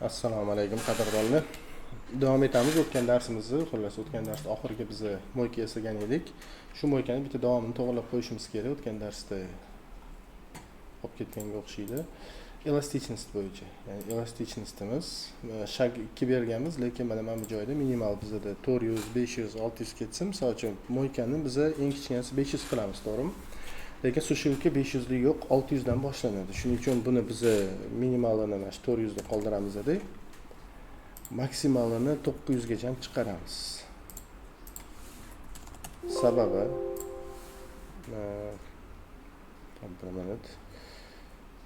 Assalomu alaykum qadrdonlar. Davom etamiz o'tgan darsimizni. Xullas o'tgan darsda oxirgi biz mo'yka yasagan edik. Shu mo'ykani bitta davomini to'g'rilab qo'yishimiz kerak. O'tgan darsda olib ketganga o'xshaydi. Elastichnost bo'yicha. Ya'ni elastichностimiz shag 2 berganmiz, lekin mana bu joyda minimal bizda 400, 500, 600 ketsin. Misol uchun mo'ykani biz eng kichkinasi 500 qilamiz, to'g'rimi? Lekin sushilka 500 lik yo'q, 600 dan boshlanadi. Shuning uchun buni biz minimalini mana shu 400 da qoldiramiz edi. Maksimalini 900 gacha chiqaramiz. Sababi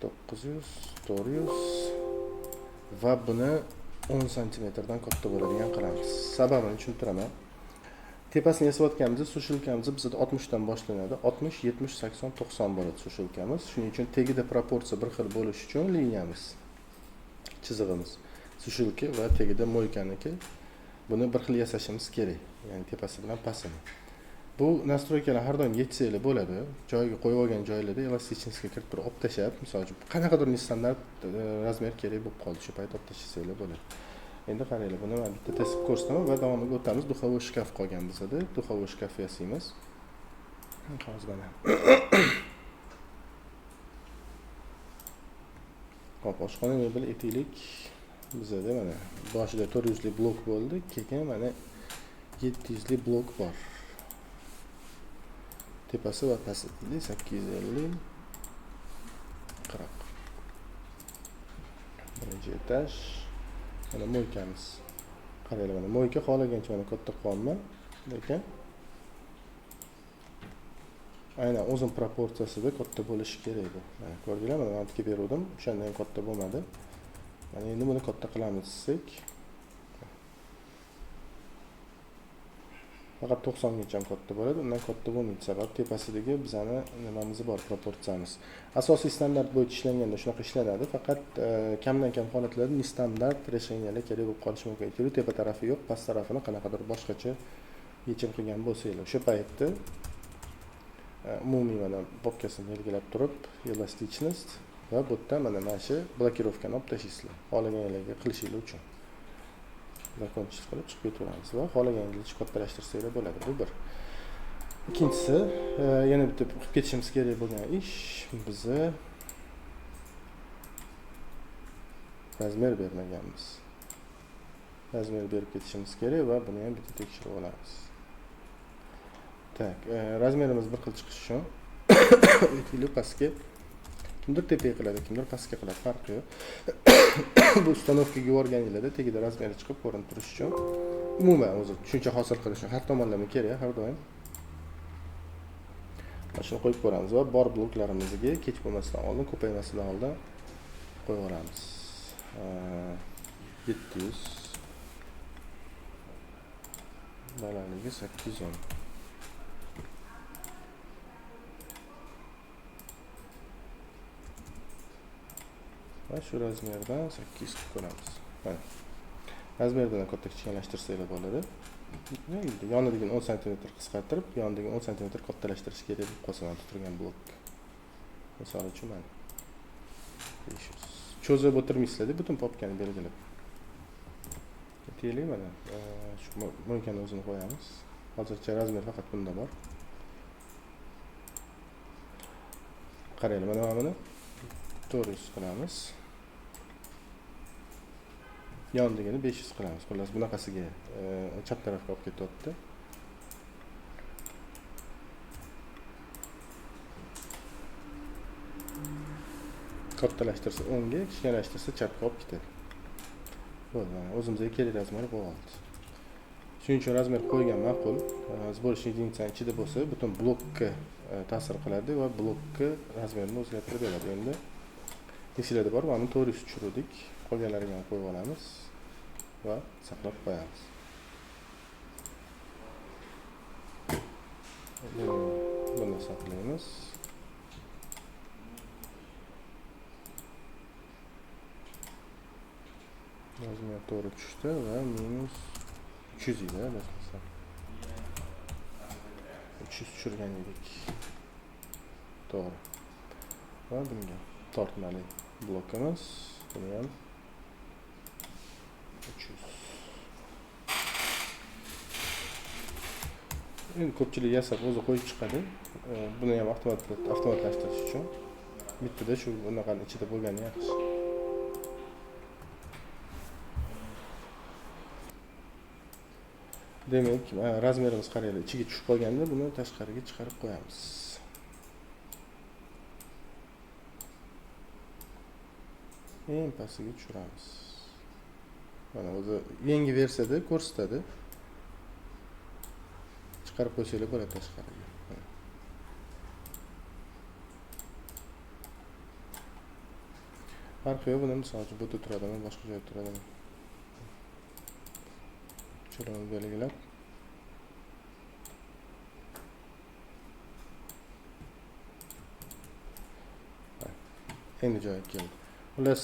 900, 400 va buni 10 cm dan katta bo'ladigan qilamiz. Sababini tushuntiraman. Tepasini yasayotganimizda sushilkamiz bizda 60 dan boshlanadi. 60, 70, 80, 90 bo'ladi sushilkamiz. Shuning uchun tagida proporsiya bir xil bo'lish uchun liniyamiz, chizig'imiz sushilka va tagida mo'ykaniki buni bir xil yasashimiz kerak. Ya'ni tepasi bilan pastini. Bu nastroykalar har doim yetsanglar bo'ladi. Joyiga qo'yib olgan joylarda elastichностьga kirib turib olib tashab, masalan, qanaqadir standart razmer kerak bo'lib qoldi, shu payt olib tashlasanglar bo'ladi. Endi qaranglar, buni men bitta test ko'rsataman va davomiga o'tamiz. Duxovoy shkaf qolgan bizda. Duxovoy shkaf yasaymiz. Hozir mana. Hop, oshxona mebel etiklik bizda mana boshida 400 lik blok bo'ldi, keyin mana 700 lik blok bor. Tepasi va pasti 850, 40. Birinchi etaj. Mana mo'ykamiz. Qaranglar, mana mo'yka xohlagancha mana katta qilganman, lekin aynan o'zim proporsiyasida katta bo'lishi kerak bu. Mana ko'rdinglar, mana men tikib berdim, o'shanda ham katta bo'lmadi. Mana endi buni katta qilamiz desak, faqat 90 gacha katta bo'ladi, undan katta bo'lmaydi. Sabab tepasidagi bizani nimamiz bor, proporsiyamiz. Asosiy standart bo'yicha ishlanganda shunaqa ishlanadi, faqat kamdan kam holatlarda nestandart решениyalar kerak bo'lib qolishi mumkin. Tepa tarafi yo'q, past tarafini qanaqadir boshqacha yechim qilgan bo'lsanglar, o'sha paytda umumiy mana popkasini belgilab turib, elastichnost va bu yerda mana shu blokirovkani olib tashlaysizlar. Xohlaganingizga qilishingiz uchun. Zakonchilik qilib chiqib ketaveramiz va xohlaganingizcha kattalashtirsanglar bo'ladi. Bu bir. Ikkinchisi, yana bitta qilib ketishimiz kerak bo'lgan ish, bizni razmer bermaganmiz. Razmer berib ketishimiz kerak va buni ham bitta tekshirib olamiz. Tak, razmerimiz bir xil chiqishi uchun etikli pastga kimdir tepaga qiladi, kimdir pastga qiladi, farqi yo'q. Bu ustanovkaga yuborganingizda tagida razmeri chiqib ko'rinib turishi uchun umuman o'zi tushuncha hosil qilish uchun har tomonlama kerak, har doim. Mana shuni qo'yib ko'ramiz va bor bloklarimizga kech bo'lmasdan oldin, ko'paymasidan oldin qo'yib olamiz. 700 balandligi 810. Va shu razmerdan 800 qilib ko'ramiz. Mana. Razmerdan katta kichkinlashtirsanglar bo'ladi. Yonidagi 10 cm qisqartirib, yonidagi 10 cm kattalashtirish kerak deb qolsa mana turgan blok. Misol uchun mana 500. Cho'zib o'tirmaysizlar-da, butun popkani belgilab. Aytaylik mana shu mo'ykani o'zini qo'yamiz. Hozircha razmer faqat bunda bor. Qaranglar, mana buni 400 qilamiz. Yonidagini 500 qilamiz. Xullas bunaqasiga chap tarafga olib ketyapti. Kattalashtirsa o'ngga, kichkinlashtirsa chapga olib ketadi. Bo'ldi, o'zimizga kerak razmer bo'ldi. Shuning uchun razmer qo'ygan ma'qul. Zborishni единицаning ichida bo'lsa, butun blokka ta'sir qiladi va blokka razmerini o'zgartirib beradi. Endi esingizda bor, mana 400 tushirdik. Qolganlariga ham qo'yib olamiz va saqlab qo'yamiz. Buni saqlaymiz. Razmer to'g'ri tushdi va minus 300 edi, adashmasam. 300 tushirgan edik. To'g'ri. Va bunga tortmali blokimiz, buni ham Endi ko'pchilik yasab o'zi qo'yib chiqadi. Buni ham avtomatlashtirish uchun bittada shu bunaqani ichida bo'lgani yaxshi. Demak, razmerimiz qaranglar, ichiga tushib qolganda buni tashqariga chiqarib qo'yamiz. Eng pastiga tushiramiz. Mana o'zi yangi versiyada ko'rsatadi. Chiqarib qo'ysanglar bo'ladi tashqariga. Farqi yo'q, buni misol uchun bu yerda turadimi, boshqa joyda turadimi? Cho'lani belgilab. Endi joyiga keldi. Xullas,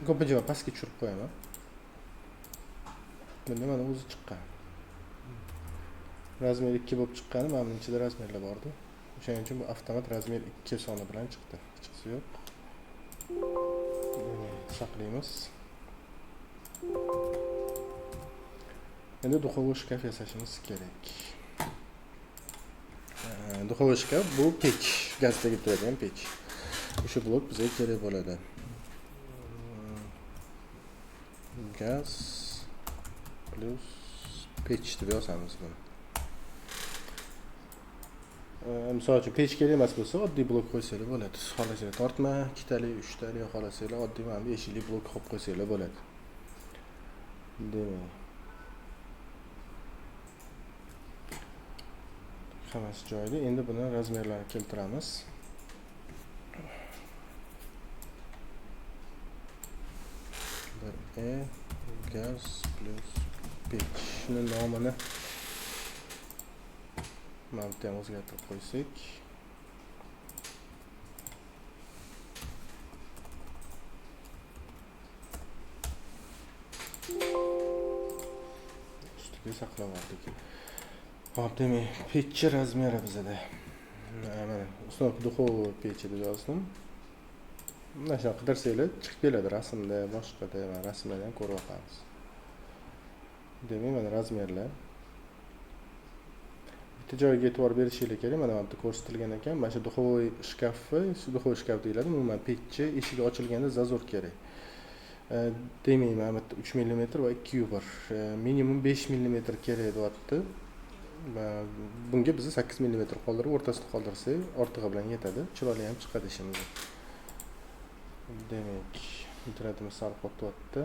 ko'pincha pastga tushirib qo'yaman. Bunda mana o'zi chiqqan. Razmer 2 bo'lib chiqqani, mana buning ichida razmerlar bor edi. O'shaning uchun bu avtomat razmer 2 soni bilan chiqdi. Hechqisi yo'q. Saqlaymiz. Endi duxovый shkaf yasashimiz kerak. Duxovый shkaf bu pech, gazdagi turadigan pech. O'sha blok bizga kerak bo'ladi. Gaz plus pech deb yozamiz buni. Misol uchun pech kerak emas bo'lsa, oddiy blok qo'ysanglar bo'ladi. Xohlasanglar tortma, 2 tali, 3 tali, xohlasanglar oddiy mana bu eshikli blok qo'yib qo'ysanglar bo'ladi. Demak, hammasi joyida. Endi buni razmerlarini keltiramiz. Gaz plus pech. Shuni nomini mana bu yerga o'zgartirib qo'ysak. Ustiga saqlab oldik. Hop, demak, pech razmeri bizda. Mana ustoq duxovый pech deb yozdim. Mana shu qidirsanglar chiqib keladi rasmda, boshqada, mana rasmlarni ham ko'rib olamiz. Demak, mana razmerlar. Bitta joyga e'tibor berishingiz kerak. Mana bu yerda ko'rsatilgan ekan. Mana shu duxovый shkaf deyiladi. Umuman pechchi eshigi ochilganda zazor kerak. Demak, mana bu 3 mm va 2,1. Minimum 5 mm kerak deyapti. Bunga biz 8 mm qoldirib, o'rtasida qoldirsak, ortig'i bilan yetadi. Chiroyli ham chiqadi ishimiz. Demak, internetimiz sal qotyapti.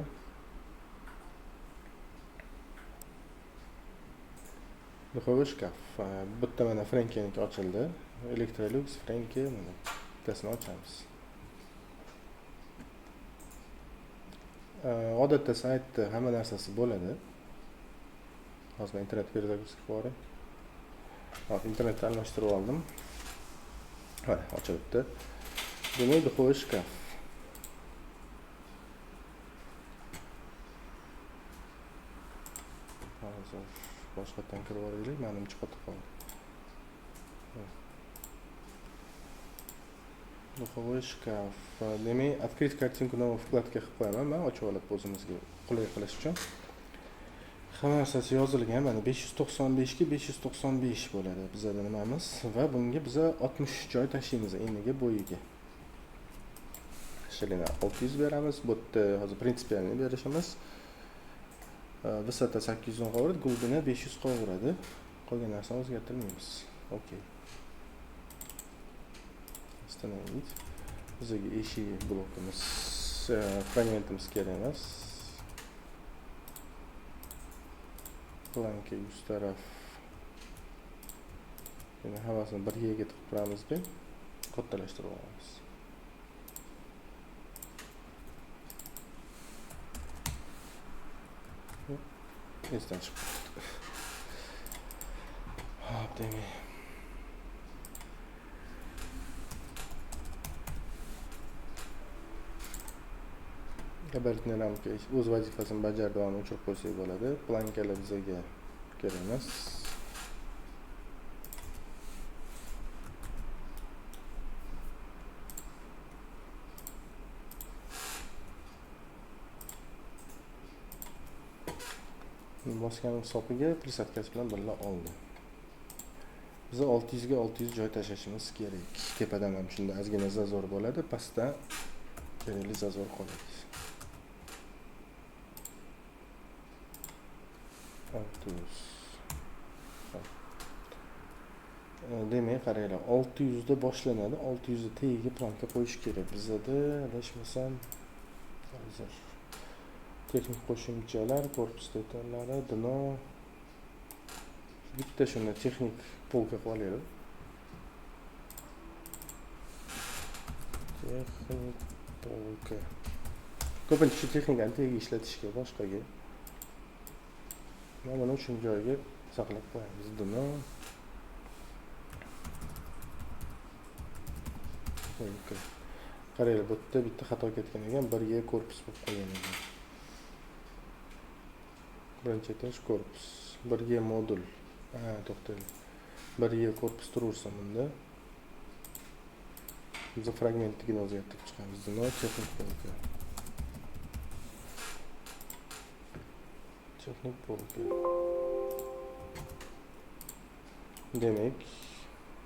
Duxovый shkaf. Bitta mana Frankeniki ochildi. Electrolux Franke mana bittasini ochamiz. Odatda saytda hamma narsasi bo'ladi. Hozir internet перезагрузка bor. Hop, internetni almashtirib oldim. Mana ochilibdi. Demak, duxovый shkaf. Hozir boshqatdan kirib olaylik, menimcha qotib qoldi. Duxovый shkaf. Demak, открыть картинку новой вкладка qilib qo'yaman. Men ochib olib o'zimizga qulay qilish uchun. Hamma narsasi yozilgan. Mana 595 ga 595 bo'ladi bizda nimamiz va bunga biz 60 joy tashlaymiz eniga, bo'yiga. Shilini 600 beramiz. Bu yerda hozir prinsipialni berishimiz. Vысота 810 qo'yib, glubina 500 qo'yiladi. Qolgan narsani o'zgartirmaymiz. Okay. Остановить. Bizga eshik blokimiz, fragmentimiz kerak emas. Planka yuz taraf. Yana havasini bir yerga tiqib turamizda, kattalashtirib olamiz. Esdan chiqib ketdi. Hop, demak. Gabaritni ramka o'z vazifasini bajardi, uni o'chirib qo'ysak bo'ladi. Plankalar bizga kerak emas. Bosgan hisobiga prisatkasi bilan birga oldi. Biz 600 ga 600 joy tashashimiz kerak. Tepadan ham shunda ozgina zazor bo'ladi, pastda kerakli zazor qoladi. 600. Demak, qaranglar, 600 da boshlanadi. 600 da tagiga planka qo'yish kerak. Bizda adashmasam hozir texnik qo'shimchalar, korpus detalllari, dino. Bitta shuni texnik polka qilib olaylik. Texnik polka. Ko'pincha shu texnikani tagiga ishlatishga, boshqaga. Mana buni shunday joyga saqlab qo'yamiz. Dino. Qaranglar, bu yerda bitta xato ketgan ekan, 1G korpus bo'lib qolgan ekan. Birinchi etash korpus, 1G modul. To'xtaylik. 1G korpus turaversa bunda. Biz fragmentligini o'zgartirib chiqamiz. Dino texnik polka. Texnik polka. Demak,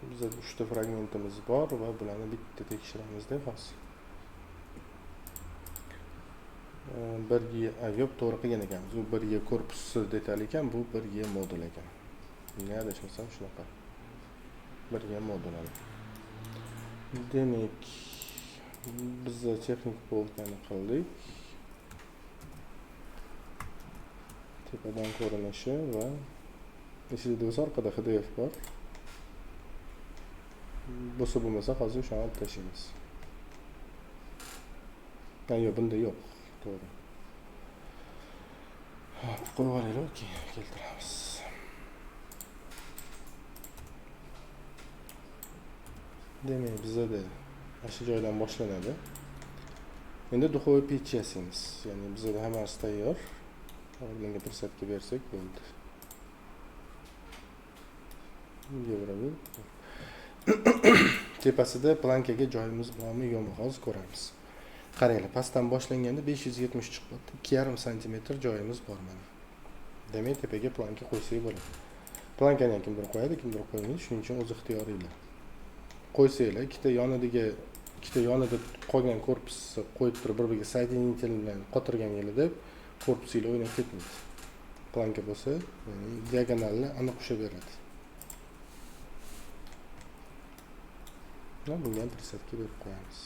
bizda 3 ta fragmentimiz bor va bularni bitta tekshiramizda hozir. 1G yo'q, to'g'ri qilgan ekanmiz. Bu 1G korpusi detal ekan, bu 1G modul ekan. Nima adashmasam shunaqa. 1G modul. Demak, biz texnik polkani qildik. Tepadan ko'rinishi va ichida orqada HDF bor. Bo'lsa bo'lmasa hozir shuni olib tashlaymiz. Yo'q, bunda yo'q. To'g'ri. Hop, qo'yib olaylik, keltiramiz. Demak, bizda shu joydan boshlanadi. Endi duxovoy pech yasaymiz. Ya'ni bizda hammasi tayyor. Bunga fursatga bersak bo'ldi. Yevroviy. Tepasida plankaga joyimiz bormi yo'qmi hozir ko'ramiz. Qaranglar, pastdan boshlanganda 570 chiqibdi. 2,5 sm joyimiz bor mana. Demak, tepaga planka qo'ysak bo'ladi. Plankani ham kimdir qo'yadi, kimdir qo'ymaydi. Shuning uchun o'z ixtiyoringlar. Qo'ysanglar, ikkita yonida qolgan korpusni qo'yib turib, bir-biriga soedinитель bilan qotirganingizda korpusinglar o'ynab ketmaydi. Planka bo'lsa, ya'ni diagonalni aniq ushaveradi. Bunga ham presetga berib qo'yamiz.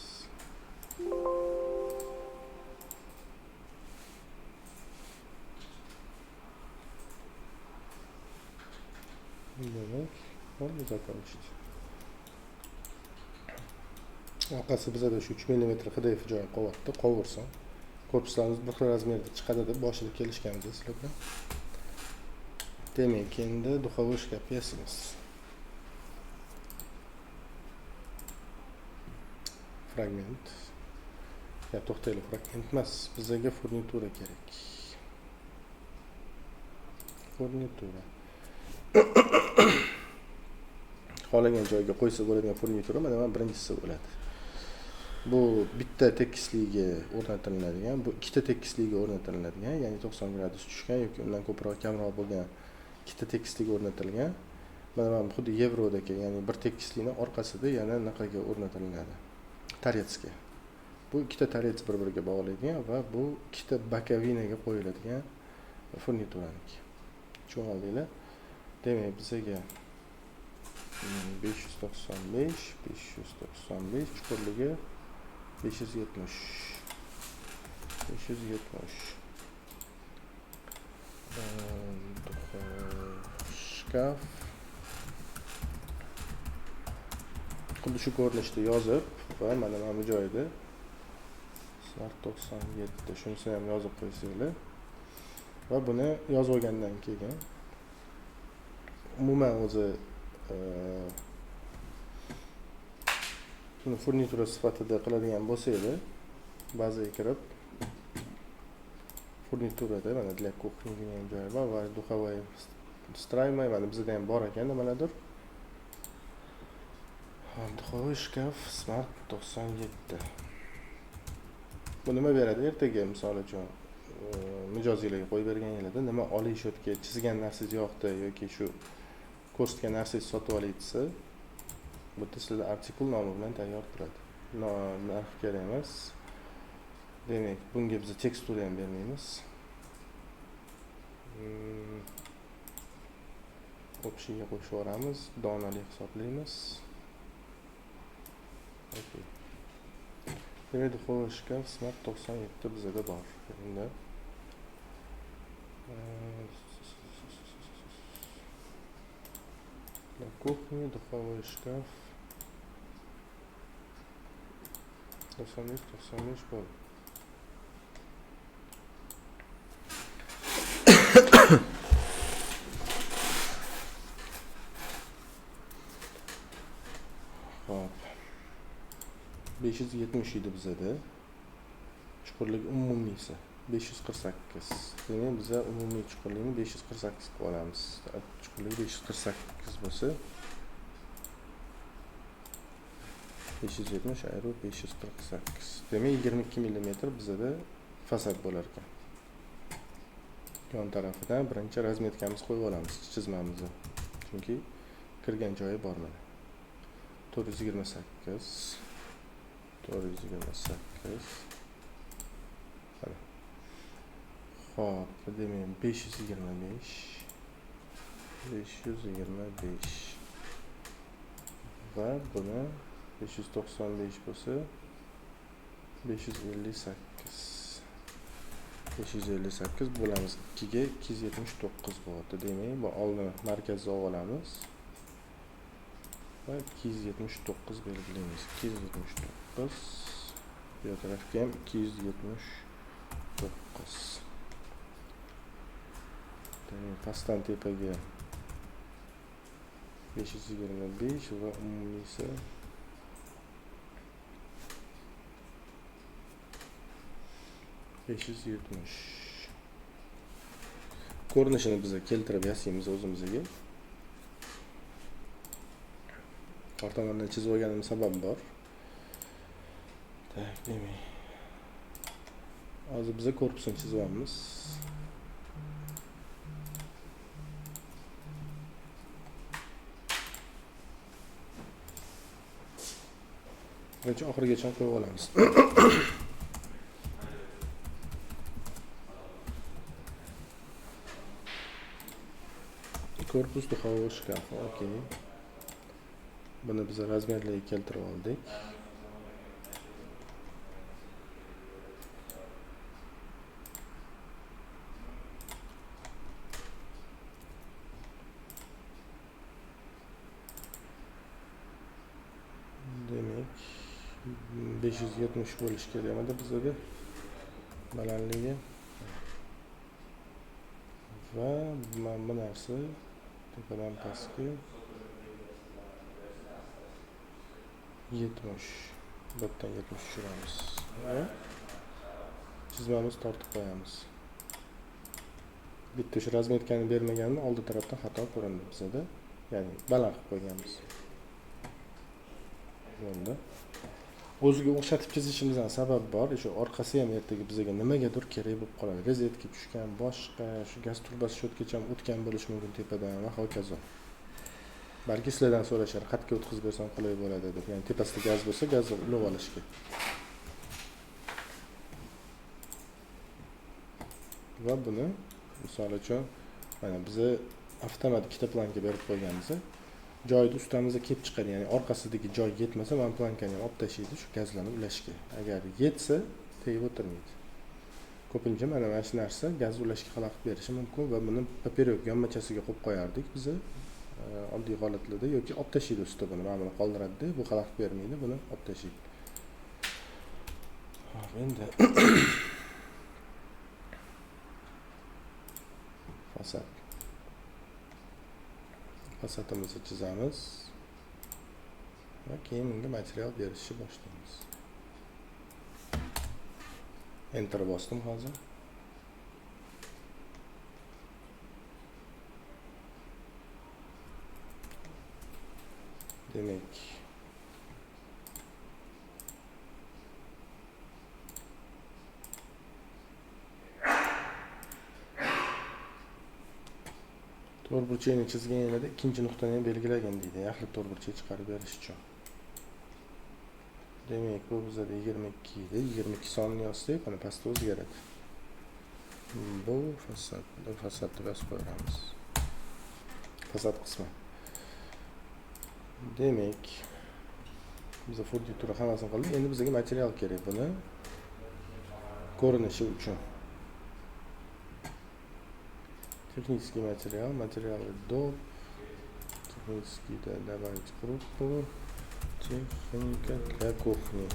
Demak, bo'ldi zako'rishdi. Orqasi bizda 3 mm HDF joy qo'yapti, qo'yversin. Korpuslarimiz bir xil razmerda chiqadi deb boshida kelishganmiz sizlar bilan. Demak, endi duxovoy shkaf yasaymiz. Fragment. Ya to'xtaylik, fragment emas, bizga furnitura kerak. Furnitura. Xohlagan joyga qo'ysa bo'ladigan furnitura mana bu birinchisi bo'ladi. Bu bitta tekisligiga o'rnatiladigan, bu ikkita tekisligiga o'rnatiladigan, ya'ni 90 gradus tushgan yoki undan ko'proq kamroq bo'lgan ikkita tekislik o'rnatilgan. Mana bu xuddi yevrodagi, ya'ni bir tekislikni orqasida yana naqaga o'rnatiladi. Taretska. Bu ikkita tarets bir-biriga bog'laydigan va bu ikkita bokovinaga qo'yiladigan furnituraniki. Tushundinglar? Demak, bizga 595 chuqurligi 570. Shkaf. Xuddi shu ko'rinishda yozib va mana bu joyda 97 shunisi ham yozib qo'ysanglar. Va buni yozib olgandan keyin umuman o'zi buni furnitura sifatida qiladigan bo'lsanglar, bazaga kirib furniturada mana для кухни degan joy bor va duxovoy strayma mana bizda ham bor ekan nimalardir. Duxovoy shkaf Smart 97. Bu nima beradi? Ertaga misol uchun mijozinglarga qo'yib berganinglarda nima olishayotgan, chizgan narsangiz yo'qda yoki shu ko'rsatgan narsangizni sotib olayotsa, bu yerda sizlar artikul nomi bilan tayyor turadi. Narx kerak emas. Demak, bunga biz tekstura ham bermaymiz. Общийga qo'shib yuboramiz, donali hisoblaymiz. Okay. Demak, duxovый shkaf Smart 97 bizada bor. Endi на кухне духовой шкаф 95 bo'ldi. Hop. 570 edi bizada. Chuqurlik umumiysi 548. Demak, biz umumiy chuqurlikni 548 qilib olamiz. Chuqurlik 548 bo'lsa 570 ayru 548. Demak, 22 mm bizada fasad bo'lar ekan. Yon tarafidan birinchi razmetkamiz qo'yib olamiz chizmamizni. Chunki kirgan joyi bor mana. 428 Mana. Xo'p, demak 525 va buni 595 bo'lsa 558 bo'lamiz. 2 ga 279 bo'ladi. Demak, bu oldin markazga olamiz va 279 belgilaymiz. 279 bu tarafga ham 279. Demak, pastdan tepaga 525 va umumiysi 570. Ko'rinishini biz keltirib yasaymiz o'zimizga. Ortamandan chizib olganim sabab bor. Tak, demak. Hozir biz korpusini chizib olamiz. Birinchi oxirigacha qo'yib olamiz. Korpus duxovой shkaf, okey. Buni biz razmerlarga keltirib oldik. Demak, 570 bo'lish kerak edi bizda balandligi. Va bu narsa tepadan pastga 70. Bittadan 70 tushiramiz. Va chizmamizni tortib qo'yamiz. Bitta shu razmetkani bermaganini oldi tarafdan xato ko'rindi bizda. Ya'ni baland qilib qo'yganmiz. Bunda o'ziga o'xshatib chizishimizdan sabab bor. Shu orqasi ham ertaga bizga nimagadir kerak bo'lib qoladi. Rezetga tushgan, boshqa shu gaz turbasi shotgacha ham o'tgan bo'lishi mumkin tepadan va hokazo. Balki sizlardan so'rashar, xatga o'tkazib bersam qulay bo'ladi deb. Ya'ni tepasida gaz bo'lsa, gazni ulab olishga. Va buni misol uchun mana biz avtomat ikkita planka berib qo'yganmiz. Joyni ustamizga kelib chiqadi, ya'ni orqasidagi joy yetmasa, mana plankani ham olib tashlaydi shu gazlarni ulashga. Agar yetsa, tegib o'tirmaydi. Ko'pincha mana shu narsa gaz ulashga xalaqit berishi mumkin va buni papiryok yonmachasiga qo'yib qo'yardik biz oddiy holatlarda yoki olib tashlaydi usta buni, mana buni qoldiradi, bu xalaqit bermaydi, buni olib tashlaydi. Hop, endi fasad. Fasadimizni chizamiz va keyin unga material berishni boshlaymiz. Enter bosdim hozir. Demak, To'rtburchakni chizgan yerda ikkinchi nuqtani ham belgilagan deydi. Yaxlit to'rtburchak chiqarib berish uchun. Demak, bu bizda 22 edi. 22 sonini yozsak, mana pastda o'zgaradi. Bu fasadni yozib qo'yamiz. Fasad qismi. Demak, biza furnitura hammasini qildik. Endi bizga material kerak buni ko'rinishi uchun. Технический материал до технический добавить группу техника для кухни.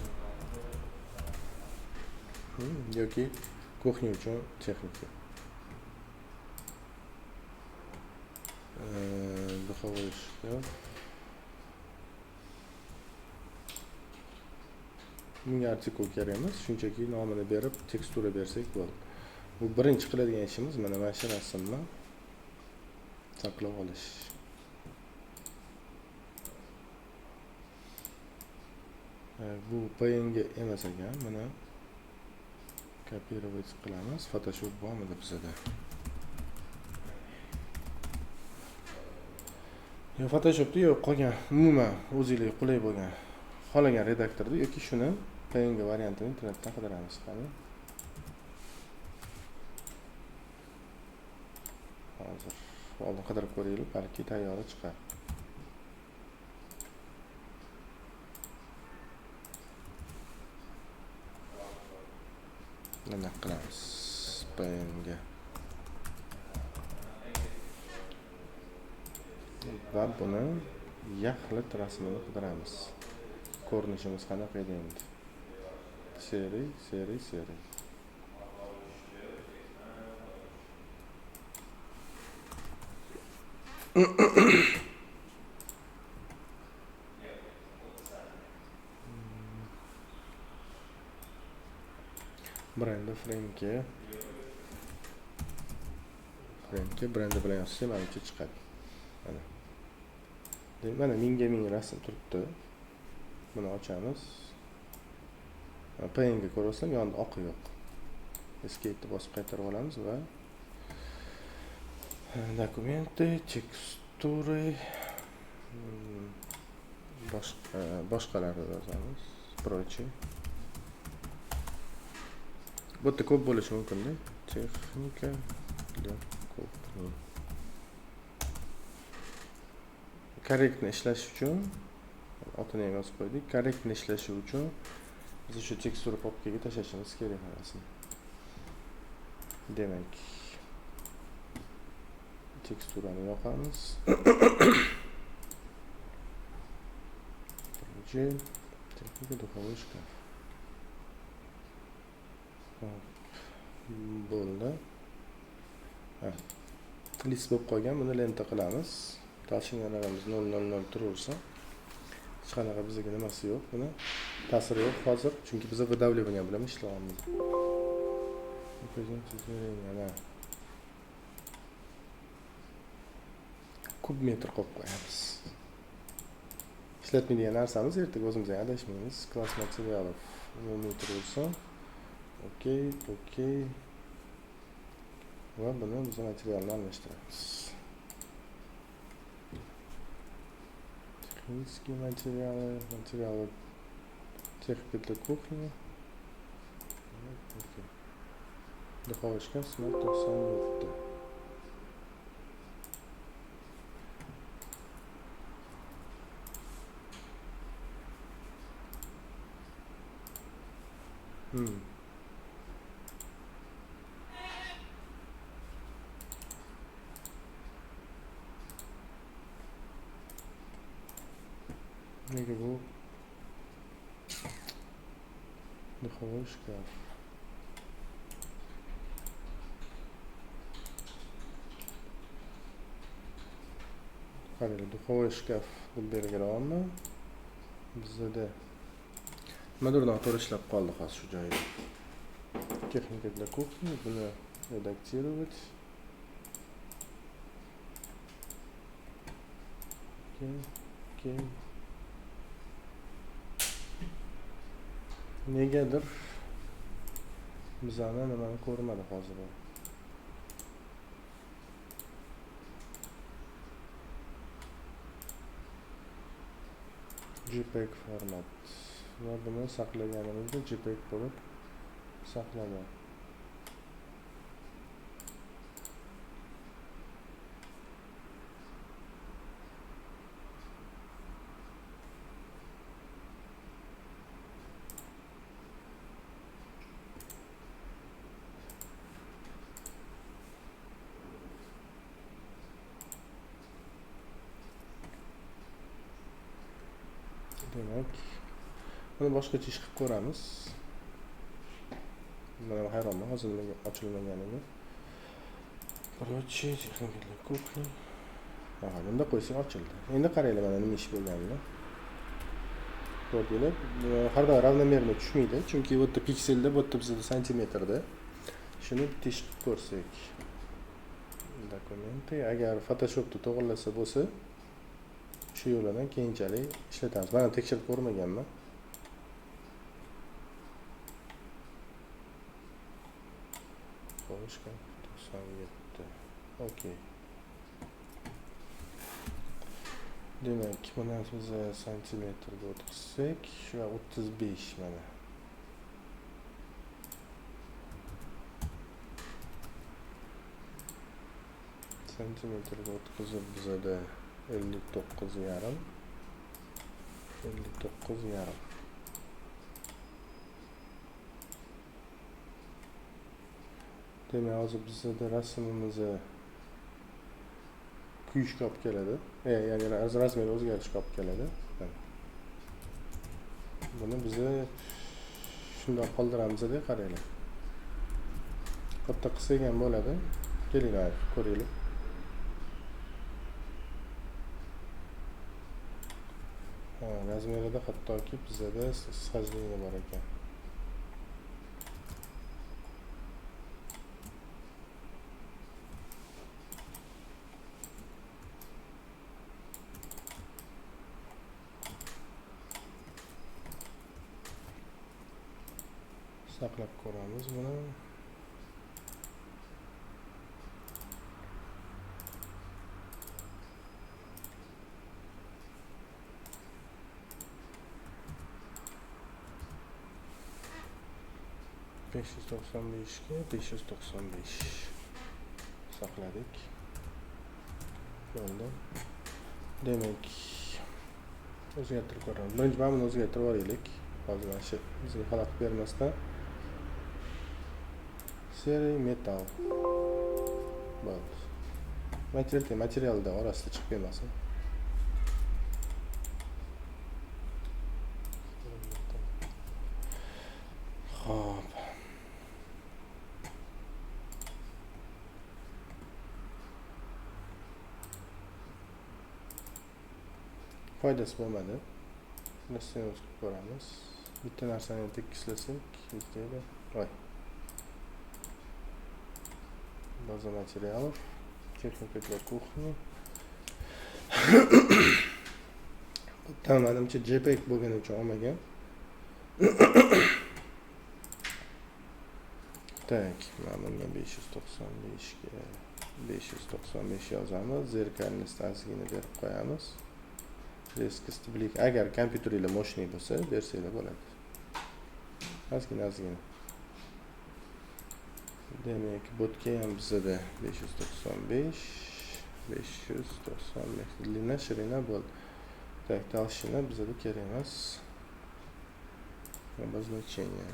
Yoki кухня uchun texnika. Духовой шкаф. Bunga artikul kerak emas, shunchaki nomini berib tekstura bersak bo'ladi. Bu birinchi qiladigan ishimiz mana shu rasmni saqlab olish. Bu PNG emas ekan, mana kopировать qilamiz. Photoshop bormidi bizda? Photoshopda yo'q qolgan, umuman o'zingizga qulay bo'lgan xohlagan redaktorda yoki shuni PNG variantini internetdan qidiramiz. Qani hozir oldin qidirib ko'raylik, balki tayyor chiqar. Nima qilamiz? PNG va buni yaxlit rasmini qidiramiz. Ko'rinishimiz qanaqa edi endi? Seri. Brendi Franke brendi bilan yozsa menimcha chiqadi. Mana. Demak, mana ming rasm turibdi. Buni ochamiz. PNG ko'rasam, yonida oqi yo'q. Escape bosib qaytarib olamiz va dokumenты, tekstura boshqalarni yozamiz. Proche. Bu yerda ko'p bo'lishi mumkin-da. Texnika для кухни. Korrektni ishlash uchun otini ham yozib qo'ydik. Korrektni ishlashi uchun biz shu tekstura papkaga tashlashimiz kerak hammasini. Demak, teksturani yoqamiz. Texnika духовой шкаф. Bo'ldi. List bo'lib qolgan, buni lenta qilamiz. Tashinalarimiz 000 turaversa, hech qanaqa bizga nimasi yo'q, buni ta'siri yo'q hozir, chunki biz выдавливание bilan ishlayapmiz. Kub metr qo'yib qo'yamiz. Ishlatmaydigan narsamiz, ertaga o'zimiz ham adashmaymiz. Klass materialov 0 metr bo'lsa, okey. Va buni biz materialni almashtiramiz. Технические материалы техника для кухни. Духовой шкаф смарт 97. Nega bu? Духовой шкаф. Qaraylik, духовой шкаф deb belgilayapman. Bizda nimadir noto'g'ri ishlab qoldi hozir shu joyda. Texnika для кухни, buni redaktировать. Okey. Negadir bizani nimani ko'rmadi hozir. JPEG format va buni saqlaganimizda JPEG bo'lib saqlanadi. Demak, buni boshqacha ish qilib ko'ramiz. Men hayronman hozir nimaga ochilmaganiga. Короче, texnik kuchli. Aha, bunda qo'ysak ochildi. Endi qaranglar mana nima ish bo'lganini. Ko'rdinglar? Har doim ravnomerno tushmaydi, chunki bu yerda pikselda, bu yerda bizda santimetrda. Shuni bitta ish qilib ko'rsak. Dokumenты agar Photoshopda to'g'rilasa bo'lsa, shu yo'ldan keyinchalik ishlatamiz. Men tekshirib ko'rmaganman. Xo'sh, 97. Okey. Demak, buni biz santimetrga o'tkazsak, shu 35 mana. Santimetrga o'tkazib bizada 59,5. 59,5. Demak, hozir bizda rasmimizni kuyishga olib keladi. Ya'ni razmeri o'zgarishga olib keladi. Buni biz shunday qoldiramiz-da, qaranglar. Katta qilsak ham bo'ladi. Kelinglar, ko'ringlar. Razmerida hattoki bizda sxождение bor ekan. Saqlab ko'ramiz buni. .595 ga 595 saqladik. Bo'ldi. Demak, o'zgartirib ko'ramiz. Birinchi mana buni o'zgartirib olaylik. Hozir mana shu bizga xalaqit bermasdan seri metal. Bo'ldi. Materialda orasida chiqib kelmasin. Xo'p. Foydasi bo'lmadi. Nasıl ko'ramiz. Bitta narsani tekislasak, bittaydi. Voy. Baza materialov, texnika для кухни. Tam menimcha JPEG bo'lgani uchun olmagan. Tak, mana bunga 595 ga 595 yozamiz. Zerkalnistasiga berib qo'yamiz. Резкость блик. Agar kompyuteringizda moshniy bo'lsa, bersanglar bo'ladi. Ozgina. Demak, botga ham bizda 595. Длина, ширина bo'ldi. Так, толщина bizda kerak emas. Обозначение.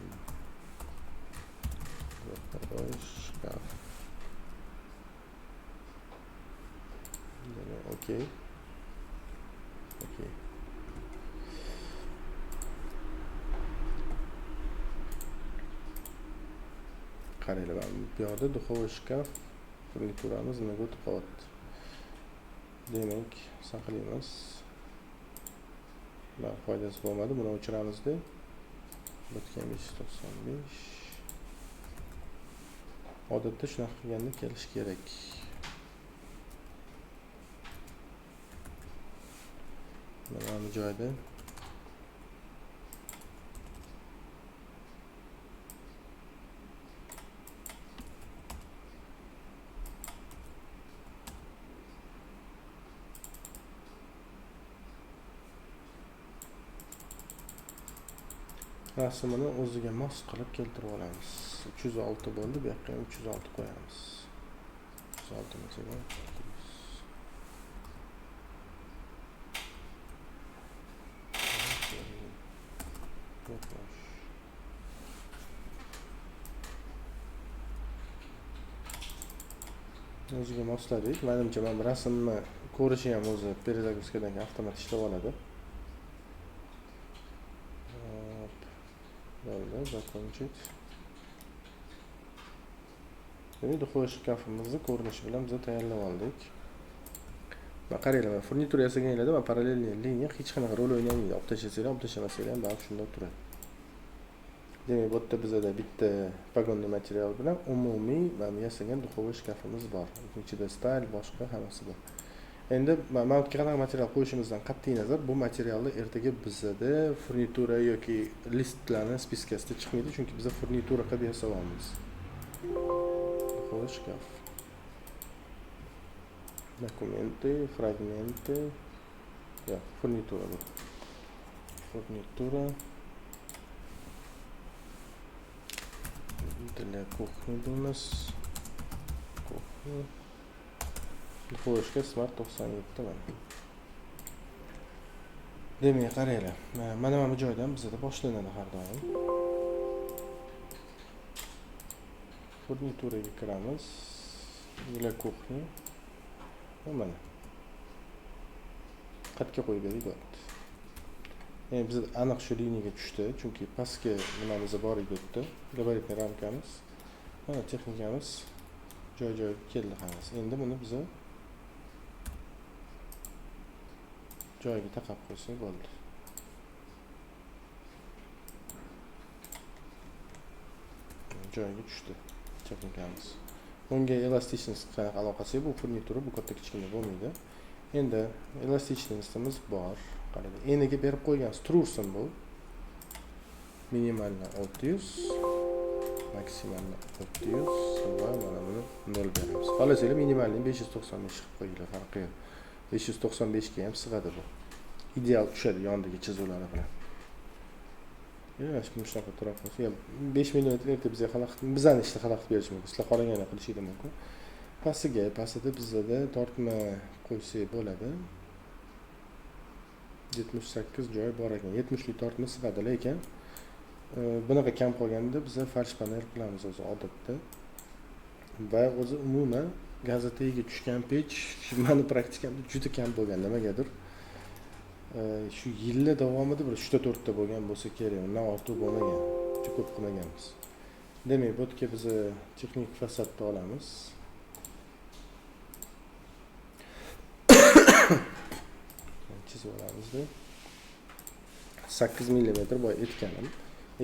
Шкаф. Окей. Окей. Qaranglar, bu yoqda духовой шкаф furnituramiz nimaga o'tib qolyapti. Demak, saqlaymiz. Bular foydasi bo'lmadi, buni o'chiramiz-da. Botgan 595. Odatda shunaqa qilganda kelish kerak. Mana bu joyda rasmini o'ziga mos qilib keltirib olamiz. 306 bo'ldi, bu yoqqa ham 306 qo'yamiz. 306 masalan 200. O'ziga mosladik. Menimcha men rasmni ko'rishi ham o'zi перезагрузкаdan keyin avtomat ishlab oladi. Bo'ldi, закончить. Demak, duxovoy shkafimizni ko'rinishi bilan biz tayyorlab oldik. Va qaranglar, furnitura yasaganlarda va parallelniy liniya hech qanaqa rol o'ynamaydi. Olib tashlasanglar, olib tashlamasanglar ham baribir shunday turadi. Demak, bu yerda bizda bitta vagonli material bilan umumiy va yasagan duxovoy shkafimiz bor. Ichida stayl, boshqa hammasi bor. Endi mana bu qanaqa material qo'yishimizdan qat'iy nazar, bu materialni ertaga bizda furnitura yoki listlarning spiskasida chiqmaydi, chunki biz furnitura qilib yasayapmiz. Duxovoy shkaf. Documenты, fragmenты. Ya, furnitura bu. Furnitura. Для кухни deymiz. Kuchni. Duxovoy shkaf Smart 97 mana. Demak, qaranglar. Mana bu joydan bizda boshlanadi har doim. Furnituraga kiramiz. Для кухни. Mana. Qatga qo'yib berdik. Endi biz aniq shu liniyaga tushdi, chunki pastga nimamiz bor edi debdi. Gabaritli ramkamiz. Mana texnikamiz joy-joyiga keldi hammasi. Endi buni biz joyiga taqab qo'ysak bo'ldi. Joyiga tushdi texnikamiz. Bunga elastichnost qanaqa aloqasi yo'q, bu furnitura bu katta kichkina bo'lmaydi. Endi elastichностimiz bor. Qarang, eniga berib qo'ygan strusin bu. Minimalni 600, maksimalni 600 va mana buni 0 beramiz. Xolasanglar minimalni 595 qilib qo'yinglar, farqi yo'q. 595 ga ham sig'adi bu. Ideal tushadi yondagi chizuvlari bilan. Mana shunaqa turib qolsa, 5 mm erta bizga bizani ishni xalaqit berish mumkin. Sizlar xohlaganini qilishingiz mumkin. Pastida bizda tortma qo'ysak bo'ladi. 78 joy bor ekan. 70 lik tortma sig'adi, lekin bunaqa kam qolganda biz farsh panel qilamiz o'zi odatda. Va o'zi umuman gazetaga tushgan pech meni praktikamda juda kam bo'lgan, nimagadir. Shu yillar davomida bir 3-4 ta bo'lgan bo'lsa kerak, undan ortiq bo'lmagan. Juda ko'p qilmaganmiz. Demak, bu yerga biz texnik fasadni olamiz. Chizib olamiz-da. 8 mm boy etganim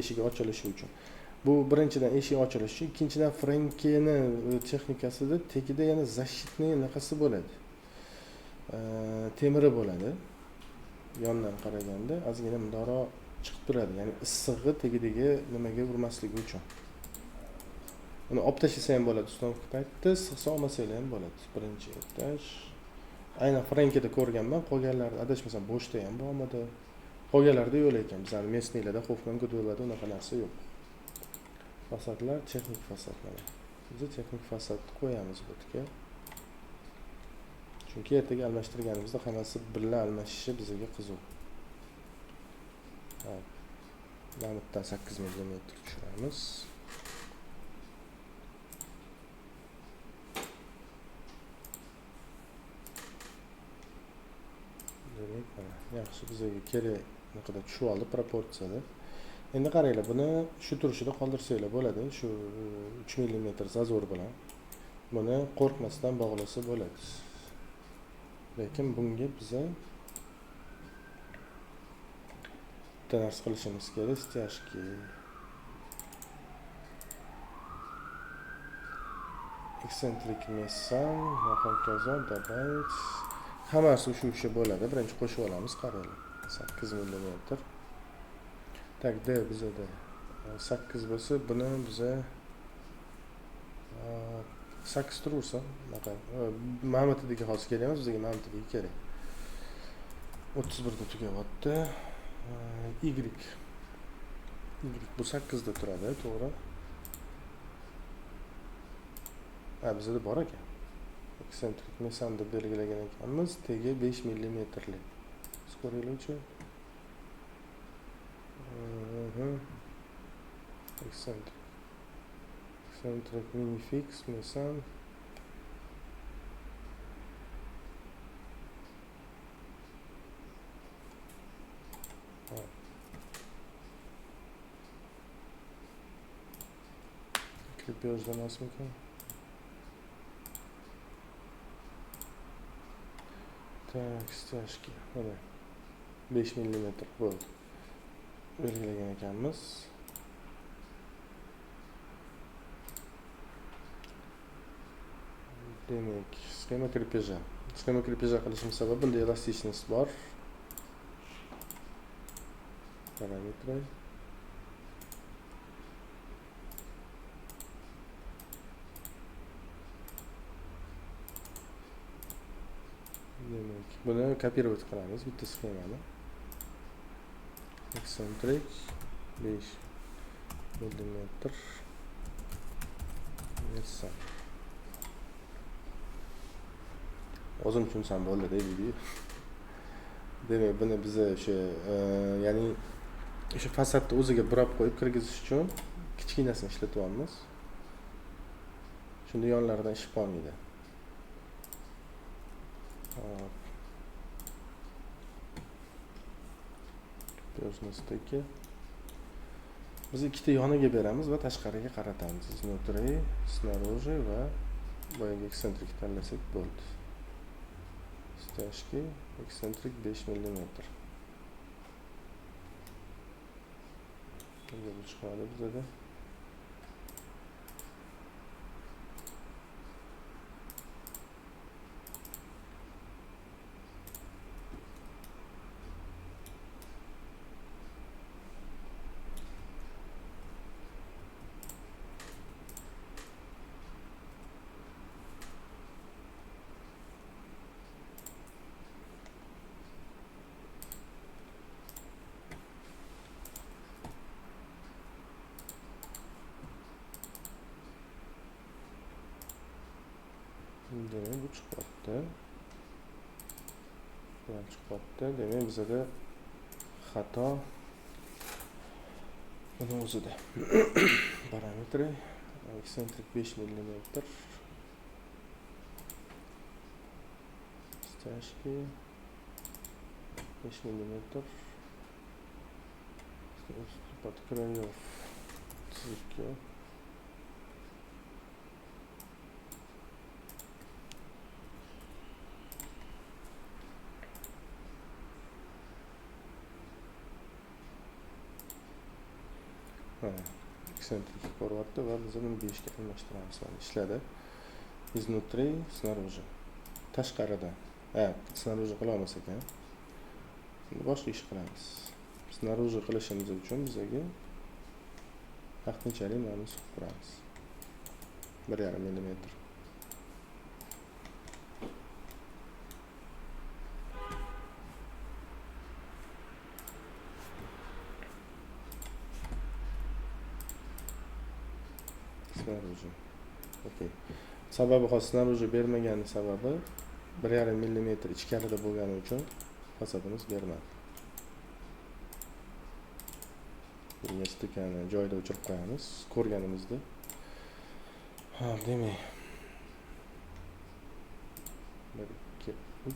eshigi ochilishi uchun. Bu birinchidan eshik ochilishi uchun, ikkinchidan Frankeni texnikasida tagida yana защитный naqasi bo'ladi. Temiri bo'ladi. Yondan qaraganda ozgina mundoqroq chiqib turadi. Ya'ni issig'i tagidagi nimaga urmasligi uchun. Uni olib tashlasa ham bo'ladi, ustonovka paytida sig'sa olmasanglar ham bo'ladi. Birinchi etaj. Aynan Frankida ko'rganman, qolganlarda adashmasam bo'shda ham bo'lmadi. Qolganlarda yo'q ekan. Bizning местныйlarda Hoffman Goodwilllarda unaqa narsa yo'q. Fasadlar texnik fasadlar. Biz texnik fasad qo'yamiz bu yerga. Chunki ertaga almashtirganimizda hammasi birga almashishi bizga qiziq. Hop. Lamitdan 8 mm tushiramiz. Demak, mana yaxshi bizga kerak naqadar tushib oldi proporsiyada. Endi qaranglar, buni shu turishida qoldirsanglar bo'ladi, shu 3 mm zazor bilan. Buni qo'rqmasdan bog'lasa bo'ladi. Lekin bunga biza bitta narsa qilishimiz kerak, stяжки. Eksentrik mesan va hokazo добавить. Hammasi shu bo'ladi. Birinchi qo'shib olamiz, qaranglar. 8 mm. Tagda bizda 8 bo'lsa, buni biza 8 turursa, Mamatidagi hozir kerak emas, bizga Mamatidagi kerak. 31 da tugayapti. Y Bu 8 da turadi, to'g'ri. Ha, bizda bor ekan. Eksentrik mesan deb belgilagan ekanmiz. Tegi 5 millimetrlik. Siz ko'ringlarchi. Eksentrik mini fix mesan. Kripyojda emasmikan? Tak, stashki. Mana 5 millimetr bo'ldi. Belgilagan ekanmiz. Demak, sxema kripyaja. Sxema kripyaja qilishimiz sababi bunda elastichность bor. Parametri. Demak, buni kopировать qilamiz bitta sxemani. Eksentrik 5 millimetr. Mesan. O'zim tushunsam bo'ldi deydi. Demak, buni biz o'sha, ya'ni o'sha fasadni o'ziga burab qo'yib kirgizish uchun kichkinasini ishlatyapmiz. Shunda yonlaridan ishib qolmaydi. Piyojnostiki. Biz ikkita yoniga beramiz va tashqariga qaratamiz. Iznutri, снаружи va boyaga eksentrik tanlasak bo'ldi. Stashki eksentrik 5 millimetr. Bu chiqadi bizda. Demek bu çıkarttı. Bular çıkarttı. Demek bize de hata bunun o'zida. Parametri eksentrik 5 millimetr. Stashki 5 millimetr. Под краев цирки. Eksentrik ko'ryapti va biz uni 5 ga almashtiramiz. Ishladi. Iznutri, снаружи. Tashqaridan. Снаружи qilamiz ekan. Boshqa ish qilamiz. Снаружи qilishimiz uchun bizga vaqtinchalik mana suqib quramiz. 1,5 millimetr. Снаружи. Okey. Sababi hozir снаружи bermagani sababi 1,5 millimetr ichkarida bo'lgani uchun fasadimiz bermadi. Bunga stikani joyida o'chirib qo'yamiz, ko'rganimizda. Ha, demak. 1 2 3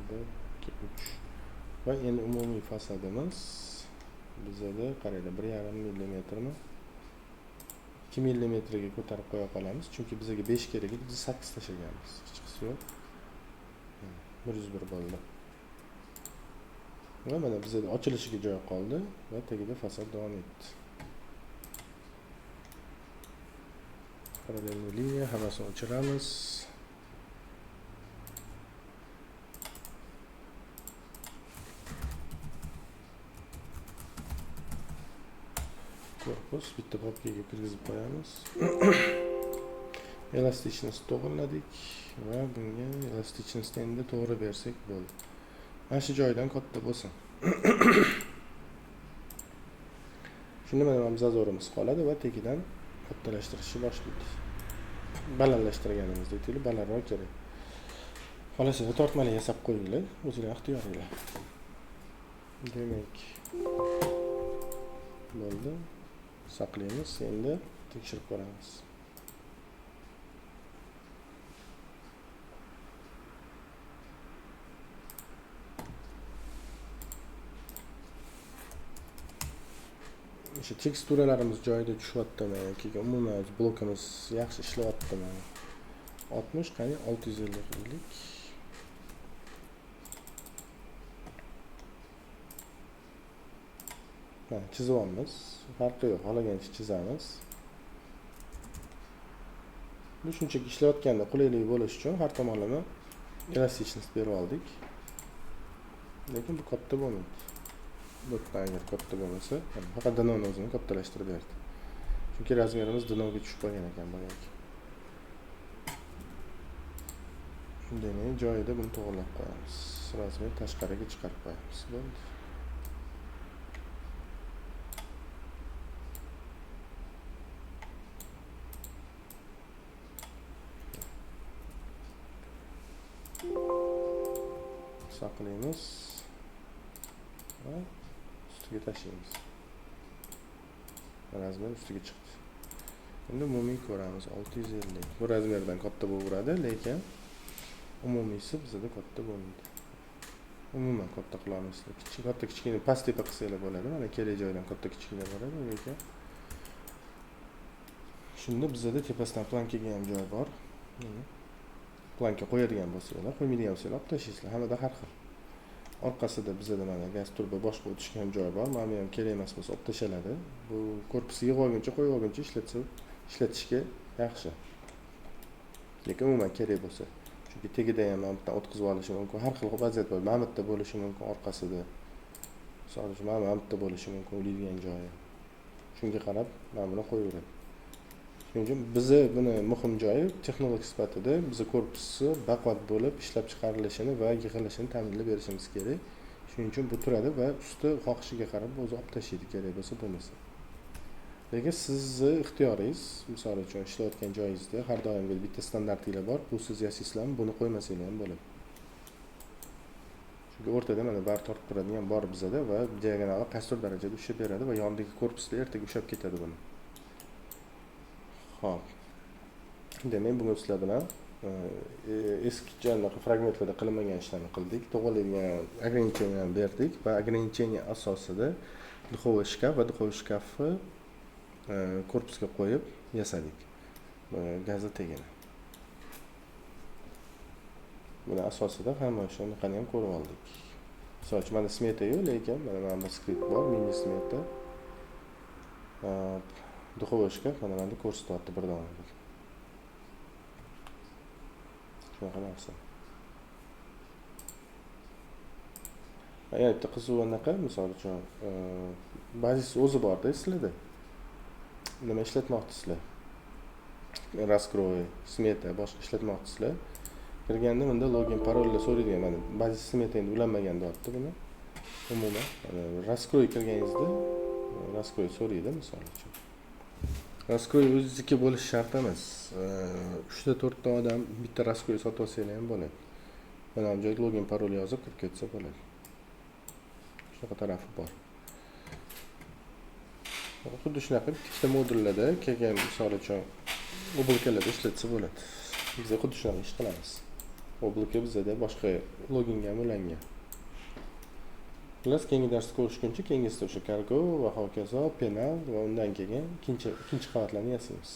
1 2 3 va endi umumiy fasadimiz bizda qaraydi 1,5 millimetrmi 2 millimetrga ko'tarib qo'ya qolamiz, chunki bizga 5 kerak edi, biz 8 tashlaganmiz. Hech qisi yo'q. 101 bo'ldi. Va mana bizda ochilishiga joy qoldi va tagida fasad davom etdi. Parallelni liniya hammasini o'chiramiz. Korpus bitta papkaga kirgizib qo'yamiz. Elastichnost to'g'irladik va bunga elastichnost endi to'g'ri bersak bo'ldi. Mana shu joydan katta bo'lsin. Shunda mana zazorimiz qoladi va tagidan kattalashtirishni boshlaydi. Balandlashtirganimizda aytaylik, balandroq kerak. Xolasida tortmali yasab qo'yinglar, o'zingizlar ixtiyoringlar. Demak, bo'ldi. Saqlaymiz, endi tekshirib ko'ramiz. O'sha teksturalarimiz joyida tushyaptimi yoki umuman blokimiz yaxshi ishlayaptimi? 60 qani 650 qilaylik. Mana chizib olamiz. Farqi yo'q, xohlagancha chizamiz. Bu shunchaki ishlayotganda qulaylik bo'lish uchun har tomonlama elastichность berib oldik. Lekin bu katta bo'lmaydi. Butdan agar katta bo'lmasa, faqat dinoni o'zini kattalashtirib berdi. Chunki razmerimiz dinoga tushib qolgan ekan boyagi. Demak, joyida buni to'g'rilab qo'yamiz. Razmer tashqariga chiqarib qo'yamiz. Bo'ldi. Saqlaymiz va ustiga tashlaymiz. Razmer ustiga chiqdi. Endi umumiy ko'ramiz 650. Bu razmerdan katta bo'laveradi, lekin umumiysi bizda katta bo'lmaydi. Umuman katta qilamiz. Katta kichkina past tepa qilsanglar bo'ladi. Mana kerak joydan katta kichkina bo'ladi, lekin shunda bizda tepasidan plankaga ham joy bor. Planka qo'yadigan bo'lsanglar, qo'ymaydigan bo'lsanglar olib tashlaysizlar. Hammada har xil. Orqasida bizda mana gaz turba boshqa o'tishgan joy bor. Mana bu ham kerak emas bo'lsa olib tashaladi. Bu korpusga yig'ib olguncha, qo'yib olguncha ishlatishga yaxshi. Lekin umuman kerak bo'lsa, chunki tagida ham mana bundan o'tkazib olishi mumkin. Har xil vaziyat bor. Mana bitta bo'lishi mumkin orqasida. Misol uchun mana bitta bo'lishi mumkin ulaydigan joyi. Shunga qarab mana buni qo'yaveradi. Shuning uchun bizni buni muhim joyi texnologik sifatida bizni korpusni baquvvat bo'lib ishlab chiqarilishini va yig'ilishini ta'minlab berishimiz kerak. Shuning uchun bu turadi va usti xohishiga qarab o'zi olib tashlaydi kerak bo'lsa bo'lmasa. Lekin sizni ixtiyoringiz, misol uchun ishlayotgan joyingizda har doim bitta standartinglar bor. Bu siz yashaysizlarmi, buni qo'ymasanglar ham bo'ladi. Chunki o'rtada mana bar tortib turadigan bor bizda va diagonali qaysi darajada ushlab beradi va yondagi korpusda ertaga ushlab ketadi buni. Xo'p. Demak, bugun sizlar bilan eski jonliq fragmentlarda qilinmagan ishlarni qildik. To'g'rilaydigan ограничениyalarni berdik va ограничение asosida dуховой shkaf va dуховой shkafni korpusga qo'yib yasadik. Gazni tegini. Buni asosida hamma shunaqani ham ko'rib oldik. Misol uchun mana smeta yo'q, lekin mana skript bor, mini smeta. Dуховой shkaf mana bunda ko'rsatyapti bir dona. Shunaqa narsa. Bitta qiziq anaqa, misol uchun bazis o'zi bor-da sizlarda. Nima ishlatmoqchisizlar? Раскрой, smeta, boshqa ishlatmoqchisizlar. Kirganda bunda login, parollar so'raydigan mana bazis smeta endi ulanmagan deyapti buni. Umuman раскрой kirganingizda раскрой so'raydi misol uchun. Raskroy o'zizniki bo'lish shart emas. 3 ta 4 ta odam bitta raskroy sotib olsanglar ham bo'ladi. Mana bu joyga login, parol yozib kirib ketsa bo'ladi. Shunaqa tarafi bor. Xuddi shunaqa ikkita modullarda kelgan misol uchun oblakalarda ishlatsa bo'ladi. Biz xuddi shunaqa ish qilamiz. Oblaka bizda boshqa loginga ham ulangan. Plus keyingi darsda ko'rishguncha keyingisida o'sha kargo va hokazo, penal va undan keyin ikkinchi qavatlarni yasaymiz.